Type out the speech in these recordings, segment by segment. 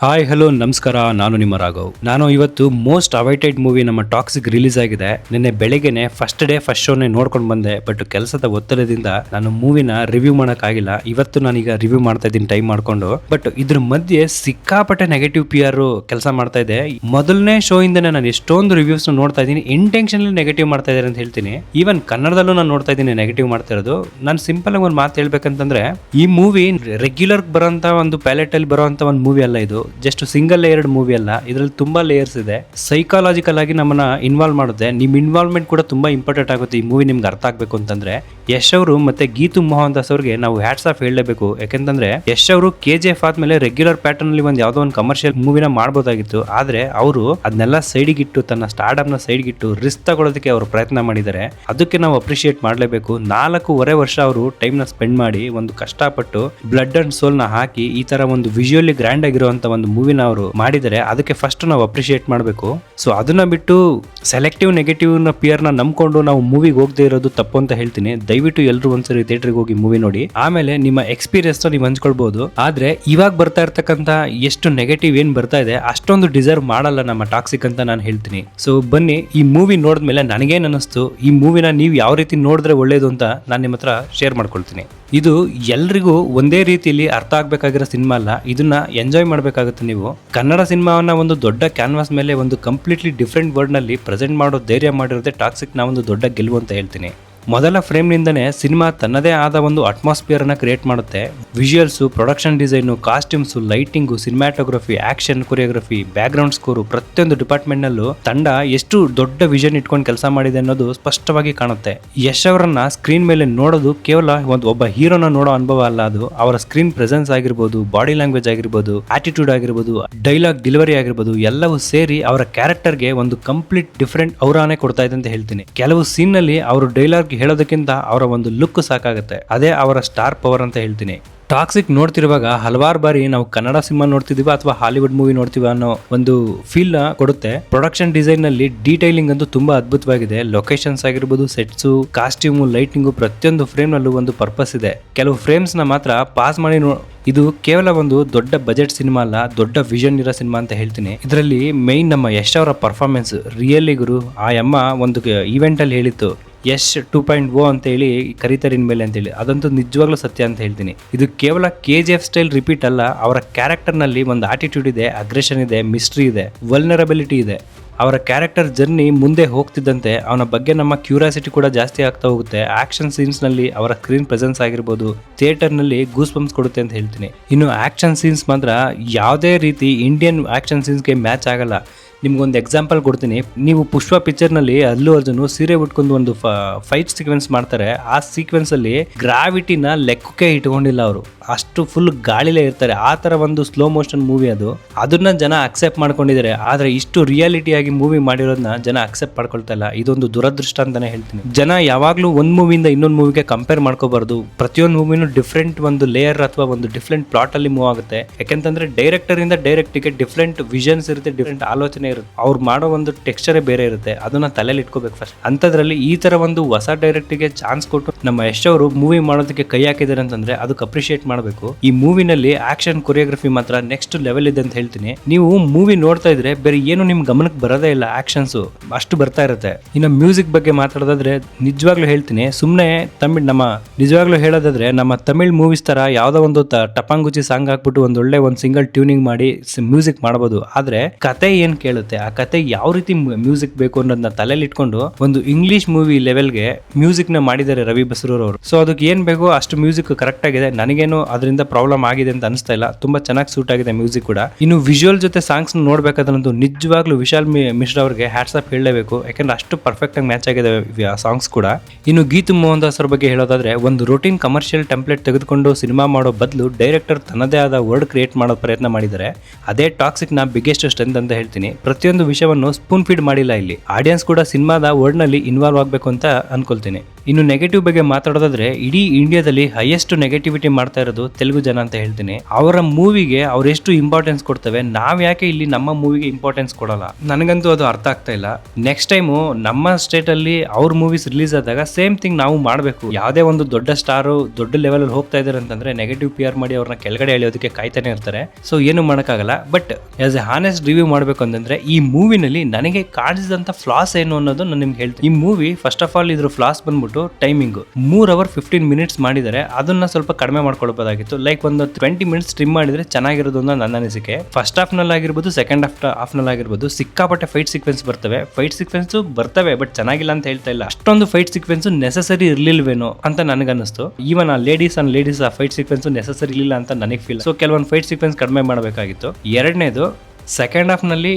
Hi hello ನಮಸ್ಕಾರ. ನಾನು ನಿಮ್ಮ ರಾಘವ್. ನಾನು ಇವತ್ತು ಮೋಸ್ಟ್ ಅವೈಟೆಡ್ ಮೂವಿ ನಮ್ಮ ಟಾಕ್ಸಿಕ್ ರಿಲೀಸ್ ಆಗಿದೆ. ನಿನ್ನೆ ಬೆಳಿಗ್ಗೆನೆ ಫಸ್ಟ್ ಶೋನೇ ನೋಡ್ಕೊಂಡು ಬಂದೆ. ಬಟ್ ಕೆಲಸದ ಒತ್ತಡದಿಂದ ನಾನು ಮೂವಿನ ರಿವ್ಯೂ ಮಾಡೋಕ್ಕಾಗಿಲ್ಲ. ಇವತ್ತು ನಾನೀಗ ರಿವ್ಯೂ ಮಾಡ್ತಾ ಇದ್ದೀನಿ ಟೈಮ್ ಮಾಡ್ಕೊಂಡು. ಬಟ್ ಇದ್ರ ಮಧ್ಯೆ ಸಿಕ್ಕಾಪಟ್ಟೆ ನೆಗೆಟಿವ್ PR ಕೆಲಸ ಮಾಡ್ತಾ ಇದೆ. ಮೊದಲನೇ ಶೋ ಇಂದನೇ ನಾನು ಎಷ್ಟೊಂದು ರಿವ್ಯೂಸ್ ನೋಡ್ತಾ ಇದ್ದೀನಿ. ಇಂಟೆನ್ಷನಲಿ ನೆಗೆಟಿವ್ ಮಾಡ್ತಾ ಇದ್ದಾರೆ ಅಂತ ಹೇಳ್ತೀನಿ. ಈವನ್ ಕನ್ನಡದಲ್ಲೂ ನಾನು ನೋಡ್ತಾ ಇದ್ದೀನಿ ನೆಗೆಟಿವ್ ಮಾಡ್ತಾ ಇರೋದು. ನಾನು ಸಿಂಪಲ್ ಆಗಿ ಒಂದು ಮಾತು ಹೇಳ್ಬೇಕಂತಂದ್ರೆ, ಈ ಮೂವಿ ರೆಗ್ಯುಲರ್ ಬರೋಂತ ಒಂದು ಪ್ಯಾಲೆಟ್ ಅಲ್ಲಿ ಬರೋಂತ ಒಂದು ಮೂವಿ ಅಲ್ಲ. ಇದು ಜಸ್ಟ್ ಸಿಂಗಲ್ ಲೇಯರ್ಡ್ ಮೂವಿ ಅಲ್ಲ. ಇದರಲ್ಲಿ ತುಂಬಾ ಲೇಯರ್ಸ್ ಇದೆ. ಸೈಕಾಲಜಿಕಲ್ ಆಗಿ ನಮ್ಮನ್ನ ಇನ್ವಾಲ್ವ್ ಮಾಡುತ್ತೆ. ನಿಮ್ ಇನ್ವಾಲ್ವ್ಮೆಂಟ್ ಕೂಡ ತುಂಬಾ ಇಂಪಾರ್ಟೆಂಟ್ ಆಗುತ್ತೆ ಈ ಮೂವಿ ನಿಮ್ಗೆ ಅರ್ಥ ಆಗ್ಬೇಕು ಅಂತಂದ್ರೆ. ಯಶ್ ಅವರು ಮತ್ತೆ ಗೀತು ಮೋಹನ್ ದಾಸ್ ಅವ್ರಿಗೆ ನಾವು ಹ್ಯಾಟ್ಸ್ ಆಫ್ ಹೇಳಲೇಬೇಕು. ಯಾಕಂತಂದ್ರೆ ಯಶ್ ಅವರು KGF ಆದ್ಮೇಲೆ ರೆಗ್ಯುಲರ್ ಪ್ಯಾಟರ್ನ್ ಅಲ್ಲಿ ಒಂದು ಯಾವ್ದೋ ಒಂದು ಕಮರ್ಷಿಯಲ್ ಮೂವಿನ ಮಾಡಬಹುದಾಗಿತ್ತು. ಆದ್ರೆ ಅವರು ಅದನ್ನೆಲ್ಲ ಸೈಡ್ಗಿಟ್ಟು ತನ್ನ ಸ್ಟಾರ್ಡಮ್ ನ ಸೈಡ್ಗಿಟ್ಟು ರಿಸ್ಕ್ ತಗೊಳ್ಳೋದಕ್ಕೆ ಅವರು ಪ್ರಯತ್ನ ಮಾಡಿದ್ದಾರೆ. ಅದಕ್ಕೆ ನಾವು ಅಪ್ರಿಶಿಯೇಟ್ ಮಾಡಲೇಬೇಕು. 4.5 ವರ್ಷ ಅವರು ಟೈಮ್ ನ ಸ್ಪೆಂಡ್ ಮಾಡಿ ಒಂದು ಕಷ್ಟಪಟ್ಟು ಬ್ಲಡ್ ಅಂಡ್ ಸೋಲ್ ನ ಹಾಕಿ ಈ ತರ ಒಂದು ವಿಜುವಲಿ ಗ್ರ್ಯಾಂಡ್ ಆಗಿರುವಂತ ಒಂದು ಮೂವಿನ ಅವರು ಮಾಡಿದರೆ ಅದಕ್ಕೆ ಫಸ್ಟ್ ನಾವು ಅಪ್ರಿಶಿಯೇಟ್ ಮಾಡಬೇಕು. ಸೊ ಅದನ್ನ ಬಿಟ್ಟು ಸೆಲೆಕ್ಟಿವ್ ನೆಗೆಟಿವ್ ನ PR ನ ನಂಬ್ಕೊಂಡು ನಾವು ಮೂವಿಗೆ ಹೋಗದೆ ಇರೋದು ತಪ್ಪು ಅಂತ ಹೇಳ್ತೀನಿ. ದಯವಿಟ್ಟು ಎಲ್ಲರೂ ಒಂದ್ಸರಿ ಥಿಯೇಟರ್ಗೆ ಹೋಗಿ ಮೂವಿ ನೋಡಿ, ಆಮೇಲೆ ನಿಮ್ಮ ಎಕ್ಸ್ಪೀರಿಯನ್ಸ್ ನೀವು ಹಂಚ್ಕೊಳ್ಬಹುದು. ಆದ್ರೆ ಇವಾಗ ಬರ್ತಾ ಇರ್ತಕ್ಕಂತ ಎಷ್ಟು ನೆಗೆಟಿವ್ ಏನ್ ಬರ್ತಾ ಇದೆ ಅಷ್ಟೊಂದು ಡಿಸರ್ವ್ ಮಾಡಲ್ಲ ನಮ್ಮ ಟಾಕ್ಸಿಕ್ ಅಂತ ನಾನು ಹೇಳ್ತೀನಿ. ಸೊ ಬನ್ನಿ, ಈ ಮೂವಿ ನೋಡಿದ್ಮೇಲೆ ನನಗೇನ್ ಅನಿಸ್ತು, ಈ ಮೂವಿನ ನೀವು ಯಾವ ರೀತಿ ನೋಡಿದ್ರೆ ಒಳ್ಳೇದು ಅಂತ ನಾನು ನಿಮ್ಮ ಹತ್ರ ಶೇರ್ ಮಾಡ್ಕೊಳ್ತೀನಿ. ಇದು ಎಲ್ರಿಗೂ ಒಂದೇ ರೀತಿಯಲ್ಲಿ ಅರ್ಥ ಆಗ್ಬೇಕಾಗಿರೋ ಸಿನಿಮಾ ಅಲ್ಲ. ಇದನ್ನ ಎಂಜಾಯ್ ಮಾಡ್ಬೇಕಾಗುತ್ತೆ. ನೀವು ಕನ್ನಡ ಸಿನಿಮಾವನ್ನ ಒಂದು ದೊಡ್ಡ ಕ್ಯಾನ್ವಾಸ್ ಮೇಲೆ ಒಂದು ಕಂಪ್ಲೀಟ್ಲಿ ಡಿಫ್ರೆಂಟ್ ವರ್ಡ್ ನಲ್ಲಿ ಪ್ರೆಸೆಂಟ್ ಮಾಡೋ ಧೈರ್ಯ ಮಾಡಿರೋದೇ ಟಾಕ್ಸಿಕ್ ನ ಒಂದು ದೊಡ್ಡ ಗೆಲುವು ಅಂತ ಹೇಳ್ತೀನಿ. ಮೊದಲ ಫ್ರೇಮ್ ನಿಂದನೇ ಸಿನಿಮಾ ತನ್ನದೇ ಆದ ಒಂದು ಅಟ್ಮಾಸ್ಫಿಯರ್ ಅನ್ನ ಕ್ರಿಯೇಟ್ ಮಾಡುತ್ತೆ. Visuals, production design, costumes, lighting, cinematography, action, choreography, back ground score, ಪ್ರತಿಯೊಂದು ಡಿಪಾರ್ಟ್ಮೆಂಟ್ ನಲ್ಲೂ ತಂಡ ಎಷ್ಟು ದೊಡ್ಡ ವಿಷನ್ ಇಟ್ಕೊಂಡು ಕೆಲಸ ಮಾಡಿದೆ ಅನ್ನೋದು ಸ್ಪಷ್ಟವಾಗಿ ಕಾಣುತ್ತೆ. ಯಶ್ ಅವರನ್ನ ಸ್ಕ್ರೀನ್ ಮೇಲೆ ನೋಡೋದು ಕೇವಲ ಒಬ್ಬ ಹೀರೋನ ನೋಡೋ ಅನುಭವ ಅಲ್ಲ. ಅದು ಅವರ ಸ್ಕ್ರೀನ್ ಪ್ರೆಸೆನ್ಸ್ ಆಗಿರ್ಬೋದು, ಬಾಡಿ ಲ್ಯಾಂಗ್ವೇಜ್ ಆಗಿರ್ಬೋದು, ಆಟಿಟ್ಯೂಡ್ ಆಗಿರ್ಬೋದು, ಡೈಲಾಗ್ ಡೆಲಿವರಿ ಆಗಿರ್ಬೋದು, ಎಲ್ಲವೂ ಸೇರಿ ಅವರ ಕ್ಯಾರೆಕ್ಟರ್ಗೆ ಒಂದು ಕಂಪ್ಲೀಟ್ ಡಿಫರೆಂಟ್ ಔರಾನೆ ಕೊಡ್ತಾ ಇದೆ ಅಂತ ಹೇಳ್ತೀನಿ. ಕೆಲವು ಸೀನ್ ನಲ್ಲಿ ಅವರು ಡೈಲಾಗ್ ಹೇಳೋದಕ್ಕಿಂತ ಅವರ ಒಂದು ಲುಕ್ ಸಾಕಾಗುತ್ತೆ. ಅದೇ ಅವರ ಸ್ಟಾರ್ ಪವರ್ ಅಂತ ಹೇಳ್ತೀನಿ. ಟಾಕ್ಸಿಕ್ ನೋಡ್ತಿರುವಾಗ ಹಲವಾರು ಬಾರಿ ನಾವು ಕನ್ನಡ ಸಿನಿಮಾ ನೋಡ್ತಿದೀವ ಅಥವಾ ಹಾಲಿವುಡ್ ಮೂವಿ ನೋಡ್ತೀವ ಅನ್ನೋ ಒಂದು ಫೀಲ್ ನ ಕೊಡುತ್ತೆ. ಪ್ರೊಡಕ್ಷನ್ ಡಿಸೈನ್ ನಲ್ಲಿ ಡೀಟೈಲಿಂಗ್ ಅಂತೂ ತುಂಬಾ ಅದ್ಭುತವಾಗಿದೆ. ಲೊಕೇಶನ್ಸ್ ಆಗಿರ್ಬೋದು, ಸೆಟ್ಸು, ಕಾಸ್ಟ್ಯೂಮು, ಲೈಟಿಂಗು, ಪ್ರತಿಯೊಂದು ಫ್ರೇಮ್ ನಲ್ಲೂ ಒಂದು ಪರ್ಪಸ್ ಇದೆ. ಕೆಲವು ಫ್ರೇಮ್ಸ್ ನ ಮಾತ್ರ ಪಾಸ್ ಮಾಡಿ ಇದು ಕೇವಲ ಒಂದು ದೊಡ್ಡ ಬಜೆಟ್ ಸಿನಿಮಾ ಅಲ್ಲ, ದೊಡ್ಡ ವಿಷನ್ ಇರೋ ಸಿನಿಮಾ ಅಂತ ಹೇಳ್ತೀನಿ. ಇದರಲ್ಲಿ ಮೈನ್ ನಮ್ಮ ಯಶ್ ಅವರ ಪರ್ಫಾರ್ಮೆನ್ಸ್ ರಿಯಲಿ ಗುರು. ಆ ಅಮ್ಮ ಒಂದು ಈವೆಂಟ್ ಅಲ್ಲಿ ಹೇಳಿತ್ತು, ಯಶ್ 2.0 ಅಂತ ಹೇಳಿ ಕರೀತಾರೆ ಇನ್ಮೇಲೆ ಅಂತ ಹೇಳಿ. ಅದಂತೂ ನಿಜವಾಗ್ಲೂ ಸತ್ಯ ಅಂತ ಹೇಳ್ತೀನಿ. ಇದು ಕೇವಲ KGF ಸ್ಟೈಲ್ ರಿಪೀಟ್ ಅಲ್ಲ. ಅವರ ಕ್ಯಾರೆಕ್ಟರ್ ನಲ್ಲಿ ಒಂದು ಆಟಿಟ್ಯೂಡ್ ಇದೆ, ಅಗ್ರೆಷನ್ ಇದೆ, ಮಿಸ್ಟ್ರಿ ಇದೆ, ವಲ್ನರಬಿಲಿಟಿ ಇದೆ. ಅವರ ಕ್ಯಾರೆಕ್ಟರ್ ಜರ್ನಿ ಮುಂದೆ ಹೋಗ್ತಿದ್ದಂತೆ ಅವನ ಬಗ್ಗೆ ನಮ್ಮ ಕ್ಯೂರಿಯಾಸಿಟಿ ಕೂಡ ಜಾಸ್ತಿ ಆಗ್ತಾ ಹೋಗುತ್ತೆ. ಆಕ್ಷನ್ ಸೀನ್ಸ್ ನಲ್ಲಿ ಅವರ ಸ್ಕ್ರೀನ್ ಪ್ರೆಸೆನ್ಸ್ ಆಗಿರ್ಬೋದು, ಥಿಯೇಟರ್ ನಲ್ಲಿ ಗೂಸ್ ಬಂಪ್ಸ್ ಕೊಡುತ್ತೆ ಅಂತ ಹೇಳ್ತೀನಿ. ಇನ್ನು ಆಕ್ಷನ್ ಸೀನ್ಸ್ ಮಾತ್ರ ಯಾವುದೇ ರೀತಿ ಇಂಡಿಯನ್ ಆಕ್ಷನ್ ಸೀನ್ಸ್ಗೆ ಮ್ಯಾಚ್ ಆಗಲ್ಲ. ನಿಮ್ಗೊಂದು ಎಕ್ಸಾಂಪಲ್ ಕೊಡ್ತೀನಿ. ನೀವು ಪುಷ್ಪ ಪಿಕ್ಚರ್ ನಲ್ಲಿ ಅಲ್ಲು ಅರ್ಜುನ್ ಸೀರೆ ಉಟ್ಕೊಂಡು ಒಂದು ಫೈಟ್ ಸೀಕ್ವೆನ್ಸ್ ಮಾಡ್ತಾರೆ. ಆ ಸೀಕ್ವೆನ್ಸ್ ಅಲ್ಲಿ ಗ್ರಾವಿಟಿನ ಲೆಕ್ಕಕ್ಕೆ ಇಟ್ಕೊಂಡಿಲ್ಲ ಅವರು. ಅಷ್ಟು ಫುಲ್ ಗಾಳಿಲೇ ಇರ್ತಾರೆ. ಆ ತರ ಒಂದು ಸ್ಲೋ ಮೋಷನ್ ಮೂವಿ ಅದು. ಅದನ್ನ ಜನ ಅಕ್ಸೆಪ್ಟ್ ಮಾಡ್ಕೊಂಡಿದ್ದಾರೆ. ಆದ್ರೆ ಇಷ್ಟು ರಿಯಾಲಿಟಿ ಆಗಿ ಮೂವಿ ಮಾಡಿರೋದನ್ನ ಜನ ಅಕ್ಸೆಪ್ಟ್ ಮಾಡ್ಕೊಳ್ತಾ ಇಲ್ಲ. ಇದೊಂದು ದುರದೃಷ್ಟ ಅಂತಾನೆ ಹೇಳ್ತೀನಿ. ಜನ ಯಾವಾಗ್ಲೂ ಒಂದ್ ಮೂವಿಯಿಂದ ಇನ್ನೊಂದು ಮೂವಿಗೆ ಕಂಪೇರ್ ಮಾಡ್ಕೋಬಾರ್ದು. ಪ್ರತಿಯೊಂದು ಮೂವಿನೂ ಡಿಫ್ರೆಂಟ್ ಒಂದು ಲೇಯರ್ ಅಥವಾ ಒಂದು ಡಿಫ್ರೆಂಟ್ ಪ್ಲಾಟ್ ಅಲ್ಲಿ ಮೂವ್ ಆಗುತ್ತೆ. ಯಾಕೆಂತಂದ್ರೆ ಡೈರೆಕ್ಟರ್ ಇಂದ ಡೈರೆಕ್ಟ್ಗೆ ಡಿಫ್ರೆಂಟ್ ವಿಷನ್ಸ್ ಇರುತ್ತೆ, ಡಿಫ್ರೆಂಟ್ ಆಲೋಚನೆ ಇರುತ್ತೆ. ಅವ್ರು ಮಾಡೋ ಒಂದು ಟೆಕ್ಸ್ಚರೇ ಬೇರೆ ಇರುತ್ತೆ. ಅದನ್ನ ತಲೆಯಲ್ಲಿ ಇಟ್ಕೋಬೇಕು ಫಸ್ಟ್. ಅಂತದ್ರಲ್ಲಿ ಈ ತರ ಒಂದು ಹೊಸ ಡೈರೆಕ್ಟ್ಗೆ ಚಾನ್ಸ್ ಕೊಟ್ಟು ನಮ್ಮ ಯಶ್ ಅವರು ಮೂವಿ ಮಾಡೋದಕ್ಕೆ ಕೈ ಹಾಕಿದ್ದಾರೆ ಅಂತಂದ್ರೆ ಅದಕ್ಕೆ ಅಪ್ರಿಶಿಯೇಟ್ ಮಾಡಬೇಕು. ಈ ಮೂವಿನಲ್ಲಿ ಆಕ್ಷನ್, ಕೊರಿಯೋಗ್ರಫಿ ಮಾತ್ರ ನೆಕ್ಸ್ಟ್ ಲೆವೆಲ್ ಇದೆ ಅಂತ ಹೇಳ್ತೀನಿ. ನೀವು ಮೂವಿ ನೋಡ್ತಾ ಇದ್ರೆ ಬೇರೆ ಏನು ನಿಮ್ ಗಮನಕ್ಕೆ ಬರೋದೇ ಇಲ್ಲ. ಆಕ್ಷನ್ಸ್ ಅಷ್ಟು ಬರ್ತಾ ಇರುತ್ತೆ. ಇನ್ನು ಮ್ಯೂಸಿಕ್ ಬಗ್ಗೆ ಮಾತಾಡೋದಾದ್ರೆ ನಿಜವಾಗ್ಲೂ ಹೇಳ್ತೀನಿ, ಸುಮ್ನೆ ನಿಜವಾಗ್ಲೂ ಹೇಳೋದಾದ್ರೆ ನಮ್ಮ ತಮಿಳ್ ಮೂವೀಸ್ ತರ ಯಾವ್ದೋ ಒಂದು ಟಪಾಂಗುಚಿ ಸಾಂಗ್ ಹಾಕ್ಬಿಟ್ಟು ಒಂದೊಳ್ಳೆ ಒಂದು ಸಿಂಗಲ್ ಟ್ಯೂನಿಂಗ್ ಮಾಡಿ ಮ್ಯೂಸಿಕ್ ಮಾಡಬಹುದು. ಆದ್ರೆ ಕತೆ ಏನ್ ಕೇಳುತ್ತೆ, ಆ ಕತೆ ಯಾವ ರೀತಿ ಮ್ಯೂಸಿಕ್ ಬೇಕು ಅನ್ನೋದನ್ನ ತಲೆಯಲ್ಲಿ ಇಟ್ಕೊಂಡು ಒಂದು ಇಂಗ್ಲಿಷ್ ಮೂವಿ ಲೆವೆಲ್ಗೆ ಮ್ಯೂಸಿಕ್ ನ ಮಾಡಿದ್ದಾರೆ ರವಿ ಬಸ್ರೂರ್ ಅವರು. ಸೊ ಅದಕ್ಕೆ ಏನ್ ಬೇಕು ಅಷ್ಟು ಮ್ಯೂಸಿಕ್ ಕರೆಕ್ಟ್ ಆಗಿದೆ. ನನಗೇನು ಅದರಿಂದ ಪ್ರಾಬ್ಲಮ್ ಆಗಿದೆ ಅಂತ ಅನಿಸ್ತಾ ಇಲ್ಲ. ತುಂಬಾ ಚೆನ್ನಾಗಿ ಸೂಟ್ ಆಗಿದೆ ಮ್ಯೂಸಿಕ್ ಕೂಡ. ಇನ್ನು ವಿಜುವಲ್ ಜೊತೆ ಸಾಂಗ್ಸ್ ನೋಡ್ಬೇಕಾದ್ರಂತೂ ನಿಜವಾಗ್ಲೂ ವಿಶಾಲ್ ಮಿಶ್ರಾ ಅವ್ರಿಗೆ ಹ್ಯಾಟ್ಸ್ ಆಫ್ ಹೇಳಲೇಬೇಕು. ಯಾಕಂದ್ರೆ ಅಷ್ಟು ಪರ್ಫೆಕ್ಟ್ ಆಗಿ ಮ್ಯಾಚ್ ಆಗಿದೆ ಸಾಂಗ್ಸ್ ಕೂಡ. ಇನ್ನು ಗೀತು ಮೋಹನ್ ದಾಸ್ ಅವ್ರ ಬಗ್ಗೆ ಹೇಳೋದಾದ್ರೆ, ಒಂದು ರೂಟೀನ್ ಕಮರ್ಷಿಯಲ್ ಟೆಂಪ್ಲೇಟ್ ತೆಗೆದುಕೊಂಡು ಸಿನಿಮಾ ಮಾಡೋ ಬದಲು ಡೈರೆಕ್ಟರ್ ತನ್ನದೇ ಆದ ವರ್ಡ್ ಕ್ರಿಯೇಟ್ ಮಾಡೋ ಪ್ರಯತ್ನ ಮಾಡಿದ್ದಾರೆ. ಅದೇ ಟಾಕ್ಸಿಕ್ ನ ಬಿಗ್ಗೆಸ್ಟ್ ಸ್ಟ್ರೆಂತ್ ಅಂತ ಹೇಳ್ತೀನಿ. ಪ್ರತಿಯೊಂದು ವಿಷಯವನ್ನು ಸ್ಪೂನ್ ಫೀಡ್ ಮಾಡಿಲ್ಲ ಇಲ್ಲಿ. ಆಡಿಯನ್ಸ್ ಕೂಡ ಸಿನಿಮಾದ ವರ್ಡ್ ನಲ್ಲಿ ಇನ್ವಾಲ್ವ್ ಆಗ್ಬೇಕು ಅಂತ ಅನ್ಕೊಳ್ತೀನಿ. ಇನ್ನು ನೆಗೆಟಿವ್ ಬಗ್ಗೆ ಮಾತಾಡೋದಾದ್ರೆ ಇಡೀ ಇಂಡಿಯಾದಲ್ಲಿ ಹೈಯೆಸ್ಟ್ ನೆಗೆಟಿವಿಟಿ ಮಾಡ್ತಾ ಇರೋದು ತೆಲುಗು ಜನ ಅಂತ ಹೇಳ್ತೀನಿ. ಅವರ ಮೂವಿಗೆ ಅವ್ರೆಷ್ಟು ಇಂಪಾರ್ಟೆನ್ಸ್ ಕೊಡ್ತೇವೆ, ನಾವ್ ಯಾಕೆ ಇಲ್ಲಿ ನಮ್ಮ ಮೂವಿಗೆ ಇಂಪಾರ್ಟೆನ್ಸ್ ಕೊಡಲ್ಲ, ನನಗಂತೂ ಅದು ಅರ್ಥ ಆಗ್ತಾ ಇಲ್ಲ. ನೆಕ್ಸ್ಟ್ ಟೈಮು ನಮ್ಮ ಸ್ಟೇಟ್ ಅಲ್ಲಿ ಅವ್ರ ಮೂವೀಸ್ ರಿಲೀಸ್ ಆದಾಗ ಸೇಮ್ ಥಿಂಗ್ ನಾವು ಮಾಡಬೇಕು. ಯಾವುದೇ ಒಂದು ದೊಡ್ಡ ಸ್ಟಾರು ದೊಡ್ಡ ಲೆವೆಲ್ ಅಲ್ಲಿ ಹೋಗ್ತಾ ಇದಾರೆ ಅಂತಂದ್ರೆ ನೆಗೆಟಿವ್ PR ಮಾಡಿ ಅವ್ರನ್ನ ಕೆಳಗಡೆ ಎಳೆಯೋದಕ್ಕೆ ಕಾಯ್ತಾನೆ ಇರ್ತಾರೆ. ಸೊ ಏನು ಮಾಡೋಕ್ಕಾಗಲ್ಲ. But as A honest review ಮಾಡಬೇಕು ಅಂತಂದ್ರೆ ಈ ಮೂವಿನಲ್ಲಿ ನನಗೆ ಕಾಣಿಸಿದಂತ ಫ್ಲಾಸ್ ಏನು ಅನ್ನೋದು ನಾನು ನಿಮ್ಗೆ ಹೇಳ್ತೀನಿ. ಈ ಮೂವಿ ಫಸ್ಟ್ ಆಫ್ ಆಲ್ ಇದ್ರ ಫ್ಲಾಸ್ ಬಂದ್ಬಿಟ್ಟು ಟೈಮಿಂಗ್ 3 hours 15 minutes ಮಾಡಿದರೆ ಅದನ್ನ ಸ್ವಲ್ಪ ಕಡಿಮೆ ಮಾಡ್ಕೊಳ್ಬೋದಾಗಿತ್ತು. ಲೈಕ್ ಒಂದು 20 minutes ಟ್ರಿಮ್ ಮಾಡಿದ್ರೆ ಚೆನ್ನಾಗಿರೋದು ಅಂತ ನನ್ನ ಅನಿಸಿಕೆ. ಫಸ್ಟ್ ಹಾಫ್ ನಲ್ಲಿ ಆಗಿರ್ಬೋದು, ಸೆಕೆಂಡ್ ಹಾಫ್ ನಲ್ಲಿ ಆಗಿರ್ಬೋದು ಸಿಕ್ಕಾಪಟ್ಟೆ ಫೈಟ್ ಸೀಕ್ವೆನ್ಸ್ ಬರ್ತವೆ ಬಟ್ ಚೆನ್ನಾಗಿಲ್ಲ ಅಂತ ಹೇಳ್ತಾ ಇಲ್ಲ. ಅಷ್ಟೊಂದು ಫೈಟ್ ಸೀಕ್ವೆನ್ಸ್ ನೆಸೆಸರಿ ಇರ್ಲಿಲ್ವೇನೋ ಅಂತ ನನಗನ್ನಿಸ್ತು. ಈವನ್ ಆ ಲೇಡೀಸ್ ಆ ಫೈಟ್ ಸೀಕ್ವೆನ್ಸ್ ನೆಸೆಸರಿ ಇಲ್ಲ ಅಂತ ನನಗೆ ಫೀಲ್. ಸೊ ಕೆಲವೊಂದು ಫೈಟ್ ಸೀಕ್ವೆನ್ಸ್ ಕಡಿಮೆ ಮಾಡಬೇಕಾಗಿತ್ತು. ಎರಡನೇದು, ಸೆಕೆಂಡ್ ಹಾಫ್ ನಲ್ಲಿ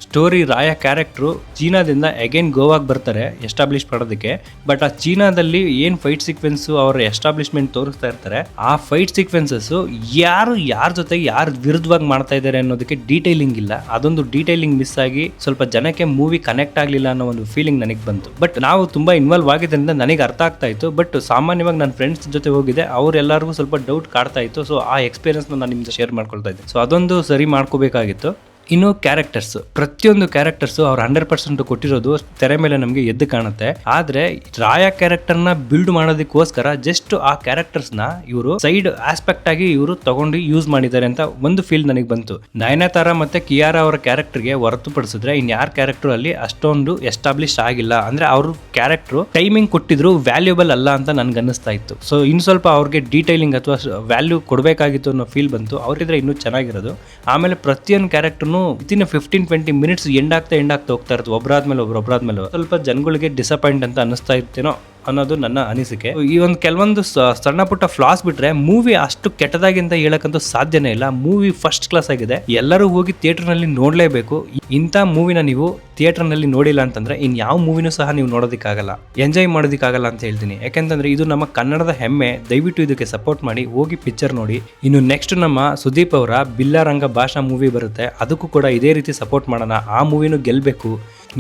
ಸ್ಟೋರಿ ರಾಯ ಕ್ಯಾರೆಕ್ಟ್ರು ಚೀನಾದಿಂದ ಅಗೇನ್ ಗೋವಾಗೆ ಬರ್ತಾರೆ ಎಸ್ಟಾಬ್ಲಿಷ್ ಮಾಡೋದಕ್ಕೆ. ಬಟ್ ಆ ಚೀನಾದಲ್ಲಿ ಏನು ಫೈಟ್ ಸೀಕ್ವೆನ್ಸು ಅವರ ಎಸ್ಟಾಬ್ಲಿಷ್ಮೆಂಟ್ ತೋರಿಸ್ತಾ ಇರ್ತಾರೆ, ಆ ಫೈಟ್ ಸೀಕ್ವೆನ್ಸಸ್ಸು ಯಾರ ಜೊತೆ ಯಾರು ವಿರುದ್ಧವಾಗಿ ಮಾಡ್ತಾ ಇದ್ದಾರೆ ಅನ್ನೋದಕ್ಕೆ ಡೀಟೇಲಿಂಗ್ ಇಲ್ಲ. ಅದೊಂದು ಡೀಟೇಲಿಂಗ್ ಮಿಸ್ ಆಗಿ ಸ್ವಲ್ಪ ಜನಕ್ಕೆ ಮೂವಿ ಕನೆಕ್ಟ್ ಆಗಲಿಲ್ಲ ಅನ್ನೋ ಒಂದು ಫೀಲಿಂಗ್ ನನಗೆ ಬಂತು. ಬಟ್ ನಾವು ತುಂಬಾ ಇನ್ವಾಲ್ವ್ ಆಗಿದ್ದರಿಂದ ನನಗೆ ಅರ್ಥ ಆಗ್ತಾ ಇತ್ತು. ಬಟ್ ಸಾಮಾನ್ಯವಾಗಿ ನನ್ನ ಫ್ರೆಂಡ್ಸ್ ಜೊತೆ ಹೋಗಿದೆ, ಅವರೆಲ್ಲರಿಗೂ ಸ್ವಲ್ಪ ಡೌಟ್ ಕಾಡ್ತಾ ಇತ್ತು. ಸೊ ಆ ಎಕ್ಸ್ಪೀರಿಯನ್ಸ್ ನಾನು ನಿಮ್ಗೆ ಶೇರ್ ಮಾಡ್ಕೊಳ್ತಾ ಇದ್ದೆ. ಸೊ ಅದೊಂದು ಸರಿ ಮಾಡ್ಕೋಬೇಕಾಗಿತ್ತು. ಇನ್ನು ಕ್ಯಾರೆಕ್ಟರ್ಸ್, ಪ್ರತಿಯೊಂದು ಕ್ಯಾರೆಕ್ಟರ್ಸ್ ಅವ್ರು 100% ಕೊಟ್ಟಿರೋದು ತೆರೆ ಮೇಲೆ ನಮಗೆ ಎದ್ದು ಕಾಣುತ್ತೆ. ಆದ್ರೆ ರಾಯ ಕ್ಯಾರೆಕ್ಟರ್ನ ಬಿಲ್ಡ್ ಮಾಡೋದಕ್ಕೋಸ್ಕರ ಜಸ್ಟ್ ಆ ಕ್ಯಾರೆಕ್ಟರ್ಸ್ನ ಇವರು ಸೈಡ್ ಆಸ್ಪೆಕ್ಟ್ ಆಗಿ ಇವರು ತಗೊಂಡು ಯೂಸ್ ಮಾಡಿದ್ದಾರೆ ಅಂತ ಒಂದು ಫೀಲ್ ನನಗೆ ಬಂತು. ನಯನತಾರ ಮತ್ತೆ ಕಿಯಾರಾ ಅವರ ಕ್ಯಾರೆಕ್ಟರ್ಗೆ ಹೊರತುಪಡಿಸಿದ್ರೆ ಇನ್ಯಾರ ಕ್ಯಾರೆಕ್ಟರ್ ಅಲ್ಲಿ ಅಷ್ಟೊಂದು ಎಸ್ಟಾಬ್ಲಿಷ್ ಆಗಿಲ್ಲ. ಅಂದ್ರೆ ಅವ್ರ ಕ್ಯಾರೆಕ್ಟರ್ ಟೈಮಿಂಗ್ ಕೊಟ್ಟಿದ್ರು ವ್ಯಾಲ್ಯೂಬಲ್ ಅಲ್ಲ ಅಂತ ನನ್ಗೆ ಅನ್ನಿಸ್ತಾ ಇತ್ತು. ಸೊ ಇನ್ನು ಸ್ವಲ್ಪ ಅವ್ರಿಗೆ ಡೀಟೈಲಿಂಗ್ ಅಥವಾ ವ್ಯಾಲ್ಯೂ ಕೊಡಬೇಕಾಗಿತ್ತು ಅನ್ನೋ ಫೀಲ್ ಬಂತು. ಅವ್ರಿದ್ರೆ ಇನ್ನೂ ಚೆನ್ನಾಗಿರೋದು. ಆಮೇಲೆ ಪ್ರತಿಯೊಂದು ಕ್ಯಾರೆಕ್ಟರ್ನು ವಿತಿನ್ 15-20 minutes ಎಂಡ್ ಆಗ್ತಾ ಹೋಗ್ತಾ ಇರುತ್ತೆ. ಒಬ್ಬರಾದ್ಮೇಲೆ ಸ್ವಲ್ಪ ಜನಗಳಿಗೆ ಡಿಸಪಾಯಿಂಟ್ ಅಂತ ಅನಿಸ್ತಾ ಇರ್ತೇನೋ ಅನ್ನೋದು ನನ್ನ ಅನಿಸಿಕೆ. ಈ ಒಂದು ಕೆಲವೊಂದು ಸಣ್ಣ ಪುಟ್ಟ ಫ್ಲಾಸ್ ಬಿಟ್ರೆ ಮೂವಿ ಅಷ್ಟು ಕೆಟ್ಟದಾಗಿ ಅಂತ ಹೇಳಕ್ಕಂತೂ ಸಾಧ್ಯನೇ ಇಲ್ಲ. ಮೂವಿ ಫಸ್ಟ್ ಕ್ಲಾಸ್ ಆಗಿದೆ, ಎಲ್ಲರೂ ಹೋಗಿ ಥಿಯೇಟರ್ ನಲ್ಲಿ ನೋಡ್ಲೇಬೇಕು. ಇಂಥ ಮೂವಿನ ನೀವು ಥಿಯೇಟರ್ ನಲ್ಲಿ ನೋಡಿಲ್ಲ ಅಂತಂದ್ರೆ ಇನ್ ಯಾವ ಮೂವಿನೂ ಸಹ ನೀವು ನೋಡೋದಕ್ಕಾಗಲ್ಲ, ಎಂಜಾಯ್ ಮಾಡೋದಕ್ಕಾಗಲ್ಲ ಅಂತ ಹೇಳ್ತೀನಿ. ಯಾಕೆಂತಂದ್ರೆ ಇದು ನಮ್ಮ ಕನ್ನಡದ ಹೆಮ್ಮೆ. ದಯವಿಟ್ಟು ಇದಕ್ಕೆ ಸಪೋರ್ಟ್ ಮಾಡಿ, ಹೋಗಿ ಪಿಕ್ಚರ್ ನೋಡಿ. ಇನ್ನು ನೆಕ್ಸ್ಟ್ ನಮ್ಮ ಸುದೀಪ್ ಅವರ ಬಿಲ್ಲಾರಂಗ ಭಾಷಾ ಮೂವಿ ಬರುತ್ತೆ, ಅದಕ್ಕೂ ಕೂಡ ಇದೇ ರೀತಿ ಸಪೋರ್ಟ್ ಮಾಡೋಣ. ಆ ಮೂವಿನೂ ಗೆಲ್ಬೇಕು,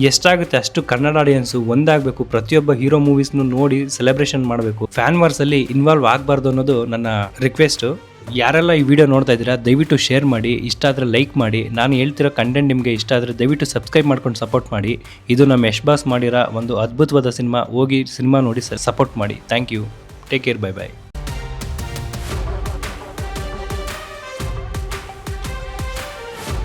ಎಷ್ಟಾಗುತ್ತೆ ಅಷ್ಟು ಕನ್ನಡ ಆಡಿಯನ್ಸು ಒಂದಾಗಬೇಕು. ಪ್ರತಿಯೊಬ್ಬ ಹೀರೋ ಮೂವೀಸ್ನು ನೋಡಿ ಸೆಲೆಬ್ರೇಷನ್ ಮಾಡಬೇಕು. ಫ್ಯಾನ್ ವಾರ್ಸ್ ಅಲ್ಲಿ ಇನ್ವಾಲ್ವ್ ಆಗಬಾರ್ದು ಅನ್ನೋದು ನನ್ನ ರಿಕ್ವೆಸ್ಟ್. ಯಾರೆಲ್ಲ ಈ ವಿಡಿಯೋ ನೋಡ್ತಾ ಇದ್ದೀರಾ ದಯವಿಟ್ಟು ಶೇರ್ ಮಾಡಿ, ಇಷ್ಟ ಆದರೆ ಲೈಕ್ ಮಾಡಿ. ನಾನು ಹೇಳ್ತಿರೋ ಕಂಟೆಂಟ್ ನಿಮಗೆ ಇಷ್ಟ ಆದರೆ ದಯವಿಟ್ಟು ಸಬ್ಸ್ಕ್ರೈಬ್ ಮಾಡ್ಕೊಂಡು ಸಪೋರ್ಟ್ ಮಾಡಿ. ಇದು ನಮ್ಮ ಯಶ್ ಬಾಸ್ ಮಾಡಿರೋ ಒಂದು ಅದ್ಭುತವಾದ ಸಿನಿಮಾ. ಹೋಗಿ ಸಿನಿಮಾ ನೋಡಿ ಸಪೋರ್ಟ್ ಮಾಡಿ. Thank you. Take care. By.